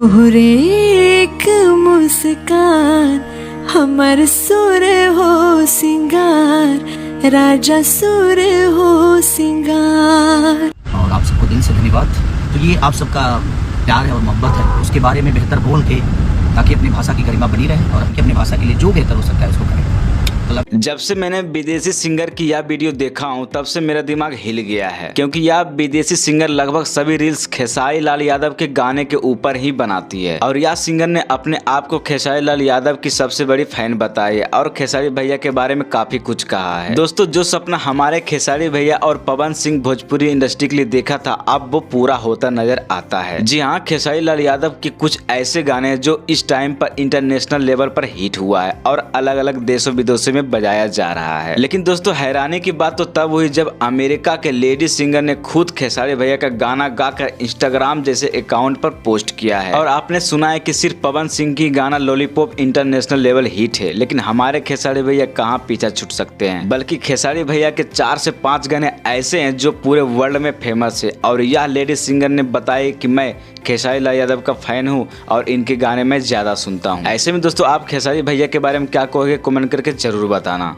तोहरे एक मुस्कान हमर सुर हो सिंगार, राजा सुर हो सिंगार। और आप सबको दिल से धन्यवाद। तो ये आप सबका प्यार है और मोहब्बत है, उसके बारे में बेहतर बोल के ताकि अपनी भाषा की गरिमा बनी रहे और अपनी भाषा के लिए जो बेहतर हो सकता है उसको करें। जब से मैंने विदेशी सिंगर की यह वीडियो देखा हूं तब से मेरा दिमाग हिल गया है, क्योंकि यह विदेशी सिंगर लगभग सभी रील्स खेसारी लाल यादव के गाने के ऊपर ही बनाती है। और यह सिंगर ने अपने आप को खेसारी लाल यादव की सबसे बड़ी फैन बताई है और खेसारी भैया के बारे में काफी कुछ कहा है। दोस्तों, जो सपना हमारे खेसारी भैया और पवन सिंह भोजपुरी इंडस्ट्री के लिए देखा था, अब वो पूरा होता नजर आता है। जी हाँ, खेसारी लाल यादव के कुछ ऐसे गाने हैं जो इस टाइम पर इंटरनेशनल लेवल पर हिट हुआ है और अलग अलग देशों विदेशों में बजाया जा रहा है। लेकिन दोस्तों, हैरानी की बात तो तब हुई जब अमेरिका के लेडी सिंगर ने खुद खेसारी भैया का गाना गाकर इंस्टाग्राम जैसे अकाउंट पर पोस्ट किया है। और आपने सुना है कि सिर्फ पवन सिंह की गाना लॉलीपॉप इंटरनेशनल लेवल हिट है, लेकिन हमारे खेसारी भैया कहाँ पीछा छूट सकते हैं। बल्कि खेसारी भैया के 4 से 5 गाने ऐसे हैं जो पूरे वर्ल्ड में फेमस है। और यह लेडी सिंगर ने बताया कि मैं खेसारी लाल यादव का फैन हूँ और इनके गाने में ज्यादा सुनता हूँ। ऐसे में दोस्तों, आप खेसारी भैया के बारे में क्या कहोगे, कमेंट करके जरूर बताना।